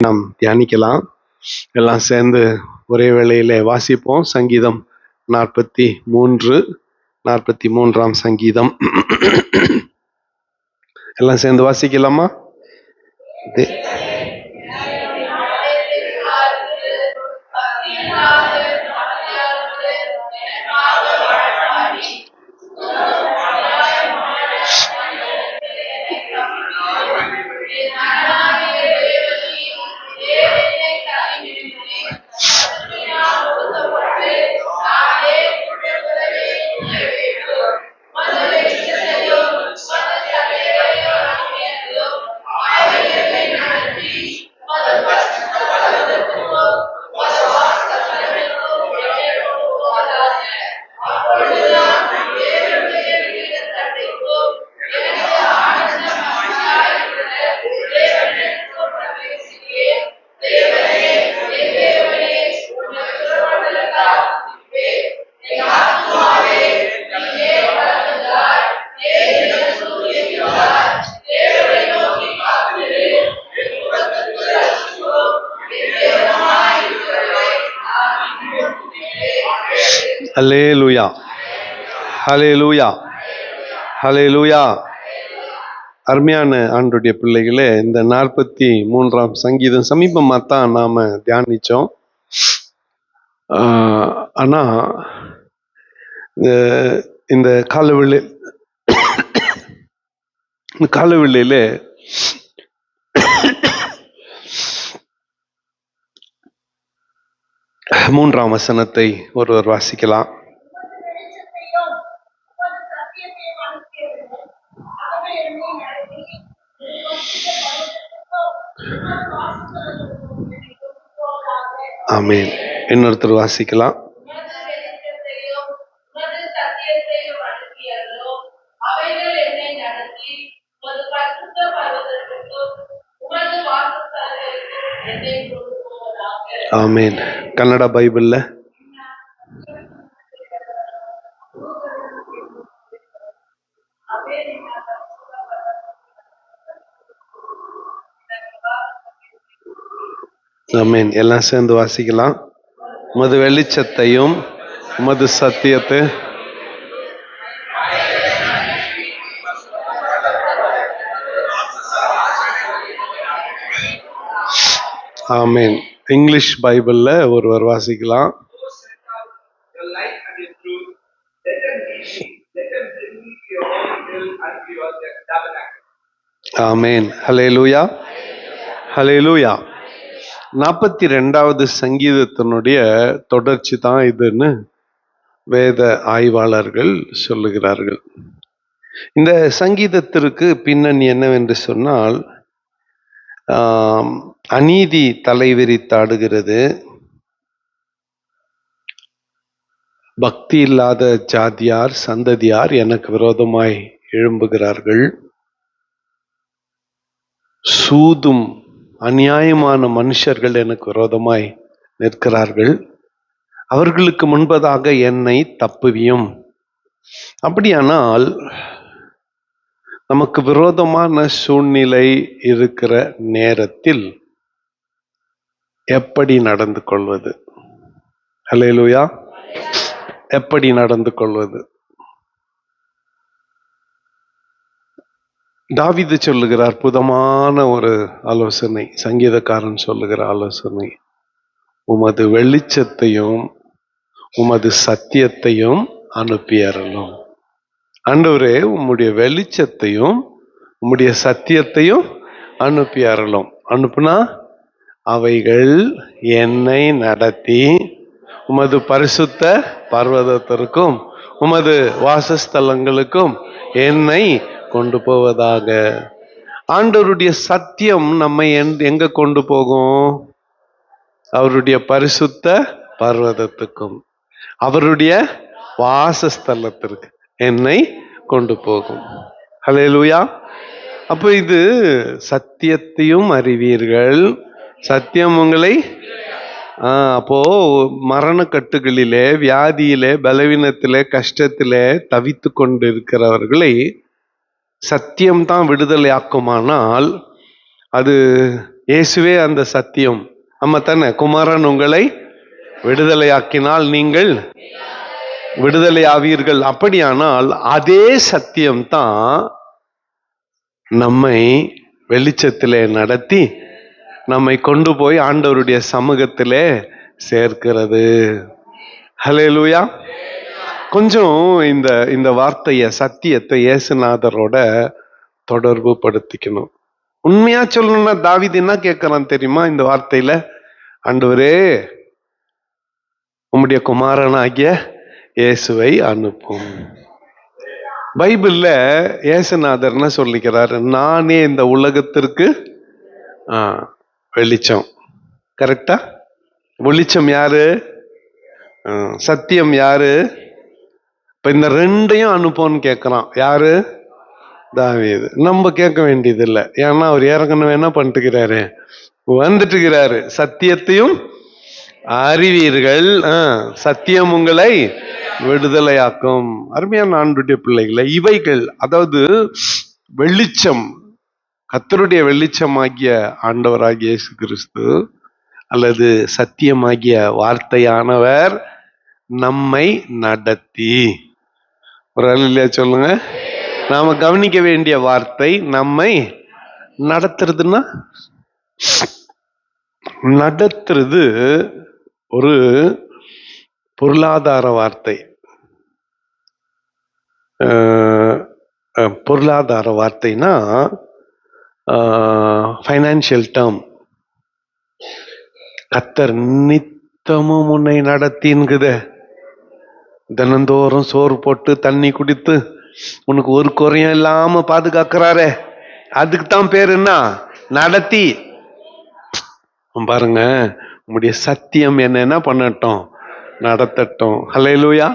நாம் தியானிக்கலாம். எல்லாம் சேர்ந்து ஒரே வேளையிலே வாசிப்போம். சங்கீதம் 43 சங்கீதம். எல்லாம் சேர்ந்து வாசிக்கலாமா? ஹல்லேலூயா, ஹல்லேலூயா, ஹல்லேலூயா. அருமையான ஆண்டவருடைய பிள்ளைகளே, இந்த 43 சங்கீதம் சமீபமாக தான் நாம தியானிச்சோம். ஆனா இந்த காலவெளியிலே 3 வசனத்தை ஒருவர் வாசிக்கலாம். ஆமென். இன்னொருத்தர் வாசிக்கலாம். ஆமென். கன்னட பைபிள்ல ஆமென். எல்லாம் சேர்ந்து வாசிக்கலாம். உமது வெளிச்சத்தையும் உமது சத்தியத்தை ஆமென். இங்கிலீஷ் பைபிள்ல ஒருவர் வாசிக்கலாம். ஆமென். ஹல்லேலூயா, ஹல்லேலூயா. 42வது சங்கீதத்தினுடைய தொடர்ச்சி தான் இதுன்னு வேத ஆய்வாளர்கள் சொல்லுகிறார்கள். இந்த சங்கீதத்திற்கு பின்னணி என்னவென்று சொன்னால், அநீதி தலைவிரித்தாடுகிறது. பக்தி இல்லாத ஜாதியார் சந்ததியார் எனக்கு விரோதமாய் எழும்புகிறார்கள். சூதும் அநியாயமான மனுஷர்கள் எனக்கு விரோதமாய் நிற்கிறார்கள். அவர்களுக்கு முன்பதாக என்னை தப்புவியும். அப்படியானால் நமக்கு விரோதமான சூழ்நிலை இருக்கிற நேரத்தில் எப்படி நடந்து கொள்வது? ஹல்லேலூயா. எப்படி நடந்து கொள்வது? தாவீது சொல்லுகிறார் புதமான ஒரு ஆலோசனை, சங்கீதக்காரன் சொல்லுகிற ஆலோசனை. உமது வெளிச்சத்தையும் உமது சத்தியத்தையும் அனுப்பியறலும். ஆண்டவரே, உம்முடைய வெளிச்சத்தையும் உம்முடைய சத்தியத்தையும் அனுப்பியறலும். அனுப்புனா அவைகள் என்னை நடத்தி உமது பரிசுத்த பர்வதத்திற்கும் உமது வாசஸ்தலங்களுக்கும் என்னை கொண்டு போவதாக. ஆண்டவருடைய சத்தியம் நம்மை எங்க கொண்டு போகும்? அவருடைய பரிசுத்த பர்வதத்துக்கும் அவருடைய வாசஸ்தலத்திற்கு என்னை கொண்டு போகும். ஹல்லேலூயா. அப்போ இது சத்தியத்தையும் அறிவீர்கள், சத்தியம் உங்களை அப்போ மரண கட்டுகளிலே, வியாதியிலே, பலவீனத்திலே, கஷ்டத்திலே தவித்து கொண்டு இருக்கிறவர்களை சத்தியம்தான் விடுதலை ஆக்குமானால் அது இயேசுவே அந்த சத்தியம். ஆமா தானே? குமாரன் உங்களை விடுதலையாக்கினால் நீங்கள் விடுதலை ஆவீர்கள். அப்படியானால் அதே சத்தியம் தான் நம்மை வெளிச்சத்திலே நடத்தி நம்மை கொண்டு போய் ஆண்டவருடைய சமூகத்திலே சேர்க்கிறது. ஹல்லேலூயா. கொஞ்சம் இந்த இந்த வார்த்தைய சத்தியத்தை இயேசுநாதரோட தொடர்பு படுத்திக்கணும். உண்மையா சொல்லணும்னா தாவீது என்ன கேட்கிறான் தெரியுமா இந்த வார்த்தையில? ஆண்டவரே, உம்முடைய குமாரனாகிய இயேசுவை அனுப்பும். பைபிள்ல இயேசுநாதர் என்ன சொல்லிக்கிறாரு? நானே இந்த உலகத்திற்கு வெளிச்சம். கரெக்டா? வெளிச்சம் யாரு? சத்தியம் யாரு? இப்ப இந்த ரெண்டையும் அனுப்பும்னு கேட்கிறான். யாரு? தாவீது. நம்ம கேட்க வேண்டியது இல்லை. ஏன்னா அவர் ஏற்கனவே என்ன பண்ணிட்டுக்கிறாரு? வந்துட்டுக்கிறாரு. சத்தியத்தையும் அறிவீர்கள், சத்தியம் உங்களை விடுதலையாக்கும். அருமையான ஆண்டுடைய பிள்ளைகளை, இவைகள் அதாவது வெளிச்சம், கர்த்தருடைய வெளிச்சமாகிய ஆண்டவராகிய இயேசு கிறிஸ்து அல்லது சத்தியமாகிய வார்த்தையானவர் நம்மை நடத்தி, ஒரு இல்லையா சொல்லுங்க, நாம கவனிக்க வேண்டிய வார்த்தை நம்மை நடத்துறதுன்னா, நடத்துறது ஒரு பொருளாதார வார்த்தை. பொருளாதார வார்த்தைனா ஃபைனான்சியல் டேர்ம். கர்த்தர் நித்தமும் உன்னை நடத்தின்குத, தினந்தோறும் சோறு போட்டு தண்ணி குடித்து உனக்கு ஒரு குறையும் இல்லாம பாதுகாக்கிறாரே, அதுக்கு தான் பேர் என்ன? நடத்தி. பாருங்க, உங்களுடைய சத்தியம் என்ன பண்ணட்டும்? நடத்தட்டும். ஹல்லேலூயா.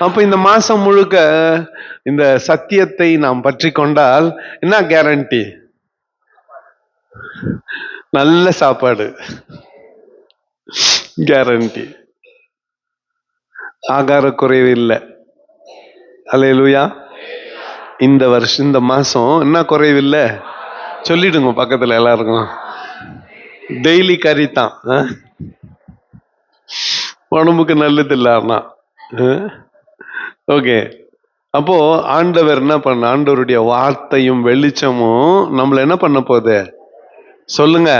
அப்ப இந்த மாசம் முழுக்க இந்த சத்தியத்தை நாம் பற்றி கொண்டால் என்ன கேரண்டி? நல்ல சாப்பாடு கேரண்டி. ஆகார குறைவு இல்லை. ஹல்லேலூயா. இந்த வருஷம் இந்த மாசம் என்ன குறைவு இல்லை? சொல்லிடுங்க பக்கத்துல எல்லாருக்கும். டெய்லி கறி தான். உடம்புக்கு நல்லது இல்லை. ஆனா ஓகே. அப்போ ஆண்டவர் என்ன பண்ண? ஆண்டவருடைய வார்த்தையும் வெளிச்சமும் நம்மள என்ன பண்ண போகுது சொல்லுங்க?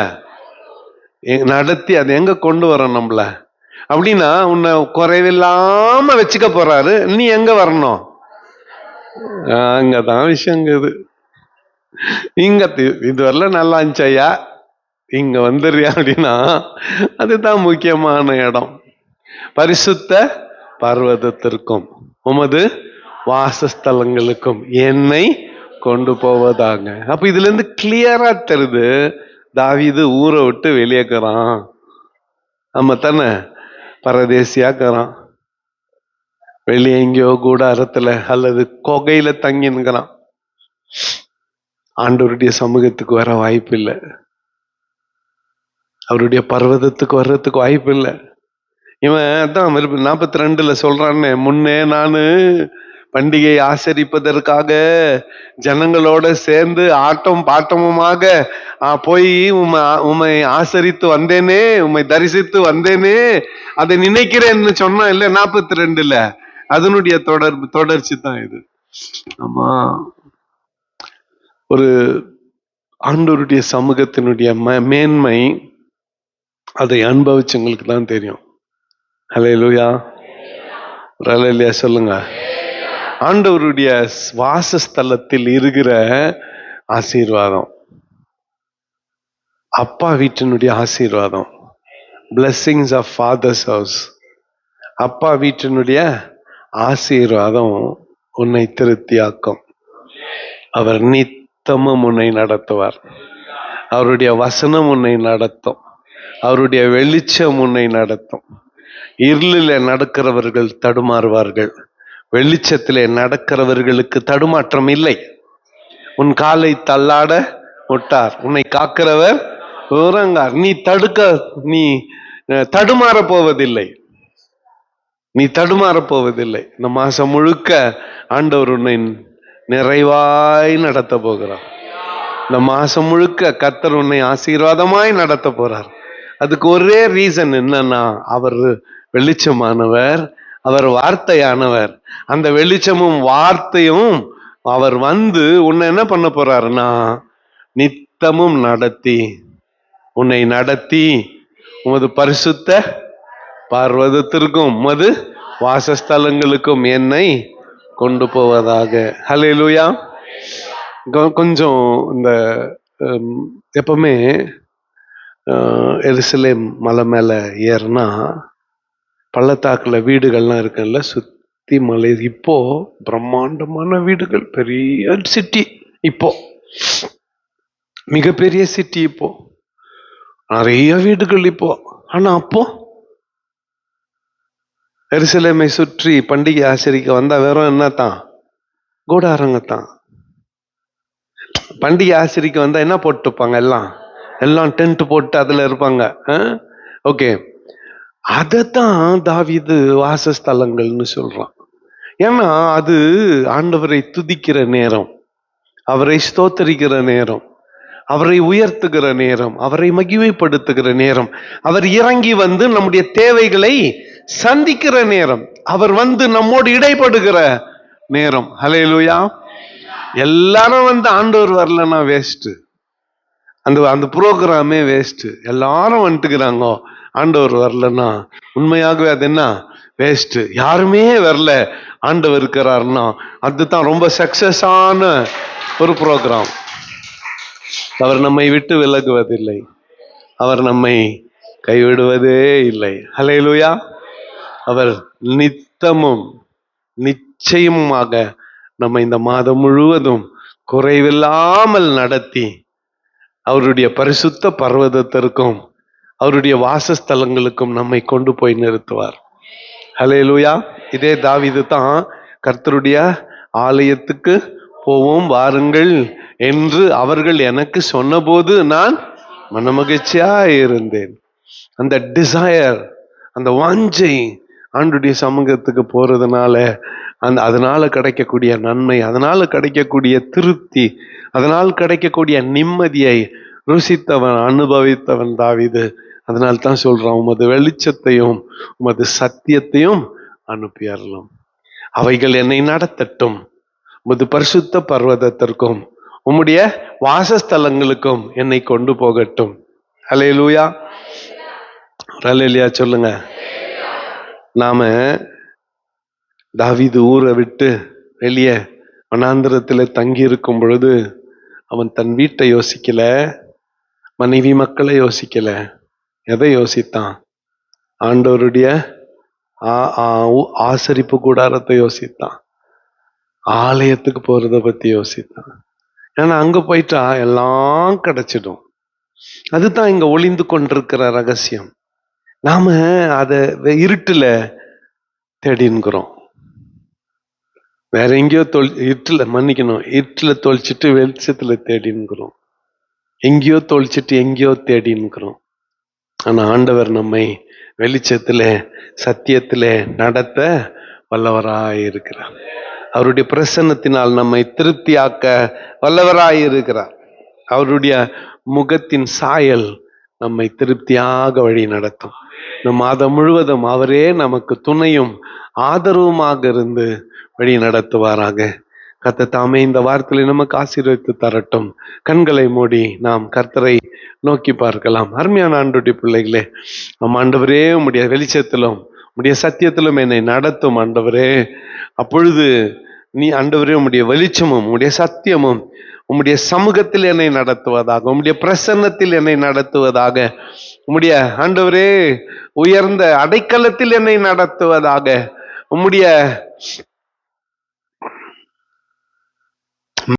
நடத்தி அதை எங்க கொண்டு வரோம் நம்மள? அப்படின்னா உன்னை குறைவில்லாம வச்சுக்க போறாரு. நீ எங்க வரணும்? அங்கதான் விஷயங்குது. இங்க இது வரல நல்லா இருந்துச்சையா, இங்க வந்துடுறியா அப்படின்னா அதுதான் முக்கியமான இடம். பரிசுத்த பர்வதத்திற்கும் உமது வாசஸ்தலங்களுக்கும் என்னை கொண்டு போவதாக. அப்ப இதுல இருந்து கிளியரா தெரியுது, தாவீது ஊரை விட்டு வெளியேக்கிறான். நம்ம தானே பரதேசியாக்குறான். வெளியே எங்கேயோ கூடாரத்துல அல்லது கொகையில தங்கின்னுக்கிறான். ஆண்டவருடைய சமூகத்துக்கு வர வாய்ப்பு இல்லை, அவருடைய பர்வதத்துக்கு வர்றதுக்கு வாய்ப்பு இல்லை. இவன் தான் 42 சொல்றான்னு, முன்னே நானு பண்டிகை ஆசரிப்பதற்காக ஜனங்களோட சேர்ந்து ஆட்டம் பாட்டமுமாக போய் உம்மை ஆசரித்து வந்தேனே, உம்மை தரிசித்து வந்தேனே, அதை நினைக்கிறேன்னு சொன்னா இல்ல 42, அதனுடைய தொடர்ச்சி தான் இது. ஆமா, ஒரு ஆண்டவருடைய சமூகத்தினுடைய மேன்மை அதை அனுபவிச்சவங்களுக்கு தான் தெரியும். ஹல்லேலூயா. ஹல்லேலூயா சொல்லுங்க. ஆண்டவருடைய வாசஸ்தலத்தில் இருக்கிற ஆசீர்வாதம், அப்பா வீட்டினுடைய ஆசீர்வாதம், blessings of father's house, அப்பா வீட்டினுடைய ஆசீர்வாதம் உன்னை திருப்தியாக்கும். அவர் நித்தமும் உன்னை நடத்துவார். அவருடைய வசனம் உன்னை நடத்தும். அவருடைய வெளிச்சம் உன்னை நடத்தும். இருளில நடக்கிறவர்கள் தடுமாறுவார்கள், வெளிச்சத்திலே நடக்கிறவர்களுக்கு தடுமாற்றம் இல்லை. உன் காலை தள்ளாட விட்டார், உன்னை காக்கிறவர் உறங்கார். நீ தடுமாற போவதில்லை, நீ தடுமாற போவதில்லை. இந்த மாசம் முழுக்க ஆண்டவர் உன்னை நிறைவாய் நடத்த போகிறார். இந்த மாசம் முழுக்க கர்த்தர் உன்னை ஆசீர்வாதமாய் நடத்த போறார். அதுக்கு ஒரே ரீசன் என்னன்னா, அவர் வெளிச்சமானவர், அவர் வார்த்தையானவர். அந்த வெளிச்சமும் வார்த்தையும் அவர் வந்து உன்னை என்ன பண்ண போறாருன்னா, நித்தமும் உன்னை நடத்தி உமது பரிசுத்த பர்வதத்திற்கும் உமது வாசஸ்தலங்களுக்கும் என்னை கொண்டு போவதாக. ஹல்லேலூயா. கொஞ்சம் இந்த எப்பவுமே எருசலேம் மலை மேல ஏறினா பள்ளத்தாக்குல வீடுகள்லாம் இருக்குல்ல, சுத்தி மலை. இப்போ பிரம்மாண்டமான வீடுகள், பெரிய சிட்டி, இப்போ மிகப்பெரிய சிட்டி, இப்போ நிறைய வீடுகள் இப்போ. ஆனா அப்போ எருசலேமை சுற்றி பண்டிகை ஆசரிக்க வந்தா வெறும் என்னத்தான், கூடாரங்கத்தான். பண்டிகை ஆசரிக்க வந்தா என்ன போட்டுப்பாங்க, எல்லாம் டென்ட் போட்டு அதுல இருப்பாங்க. ஓகே, அதத்தான் தாவீது வாசஸ்தலங்கள்னு சொல்றான். ஏன்னா அது ஆண்டவரை துதிக்கிற நேரம், அவரை ஸ்தோத்தரிக்கிற நேரம், அவரை உயர்த்துகிற நேரம், அவரை மகிமைப்படுத்துகிற நேரம், அவர் இறங்கி வந்து நம்முடைய தேவைகளை சந்திக்கிற நேரம், அவர் வந்து நம்மோடு இடைப்படுகிற நேரம். ஹல்லேலூயா. எல்லாரும் வந்து ஆண்டவர் வரலன்னா வேஸ்ட், அந்த ப்ரோக்ராமே வேஸ்ட். எல்லாரும் வந்துட்டுக்கிறாங்க, ஆண்டவர் வரலன்னா உண்மையாகவே அது என்ன, வேஸ்ட். யாருமே வரல, ஆண்டவர் இருக்கிறாருன்னா அதுதான் ரொம்ப சக்சஸ் ஆன ஒரு ப்ரோக்ராம். அவர் நம்மை விட்டு விலகுவதில்லை, அவர் நம்மை கைவிடுவதே இல்லை. ஹல்லேலூயா. அவர் நித்தமும் நிச்சயமாக நம்ம இந்த மாதம் முழுவதும் குறைவில்லாமல் நடத்தி அவருடைய பரிசுத்த பர்வதத்திற்கும் அவருடைய வாசஸ்தலங்களுக்கும் நம்மை கொண்டு போய் நிறுத்துவார். ஹல்லேலூயா. இதே தாவீது தான் கர்த்தருடைய ஆலயத்துக்கு போவோம் வாருங்கள் என்று அவர்கள் எனக்கு சொன்னபோது நான் மனமகிழ்ச்சியா இருந்தேன். அந்த டிசையர், அந்த வாஞ்சை ஆண்டுடைய சமூகத்துக்கு போறதுனால அதனால கிடைக்கக்கூடிய நன்மை, அதனால கிடைக்கக்கூடிய திருப்தி, அதனால் கிடைக்கக்கூடிய நிம்மதியை ருசித்தவன், அனுபவித்தவன் தாவீது. அதனால தான் சொல்றான், உமது வெளிச்சத்தையும் உமது சத்தியத்தையும் அனுப்பி அருளும், அவைகள் என்னை நடத்தட்டும், உமது பரிசுத்த பர்வதத்திற்கும் உம்முடைய வாசஸ்தலங்களுக்கும் என்னை கொண்டு போகட்டும். ஹல்லேலூயா. ஹல்லேலூயா சொல்லுங்க. நாம தாவீது ஊரை விட்டு வெளியே வனாந்திரத்துல தங்கி இருக்கும் பொழுது அவன் தன் வீட்டை யோசிக்கல, மனைவி மக்களை யோசிக்கல. எதை யோசித்தான்? ஆண்டவருடைய ஆசரிப்பு கூடாரத்தை யோசித்தான், ஆலயத்துக்கு போறத பத்தி யோசித்தான். ஏன்னா அங்க போயிட்டா எல்லாம் கிடைச்சிடும். அதுதான் இங்க ஒளிந்து கொண்டிருக்கிற ரகசியம். நாம அத இருட்டுல தேடின்கிறோம், வேற எங்கேயோ இருட்டுல தொலைச்சிட்டு வெளிச்சத்துல தேடின்கிறோம், எங்கேயோ தொலைச்சிட்டு எங்கேயோ தேடின்கிறோம். ஆனா ஆண்டவர் நம்மை வெளிச்சத்துல சத்தியத்துல நடத்த வல்லவராயிருக்கிறார். அவருடைய பிரசன்னத்தினால் நம்மை திருப்தியாக்க வல்லவராயிருக்கிறார். அவருடைய முகத்தின் சாயல் நம்மை திருப்தியாக வழி நடத்தும். இந்த மாதம் முழுவதும் அவரே நமக்கு துணையும் ஆதரவுமாக இருந்து வழி நடத்துவாராக. கர்த்தர் தாமே இந்த வார்த்தையை நமக்கு ஆசீர்வதித்து தரட்டும். கண்களை மூடி நாம் கர்த்தரை நோக்கி பார்க்கலாம். அருமையான ஆண்டவருடைய பிள்ளைகளே, ஆண்டவரே உம்முடைய வெளிச்சத்திலும் உம்முடைய சத்தியத்திலும் என்னை நடத்தும் ஆண்டவரே. அப்பொழுது நீ ஆண்டவரே உம்முடைய வெளிச்சமும் உம்முடைய சத்தியமும் உம்முடைய சமூகத்தில் என்னை நடத்துவதாக, உம்முடைய பிரசன்னத்தில் என்னை நடத்துவதாக, உம்முடைய ஆண்டவரே உயர்ந்த அடைக்கலத்தில் என்னை நடத்துவதாக, உம்முடைய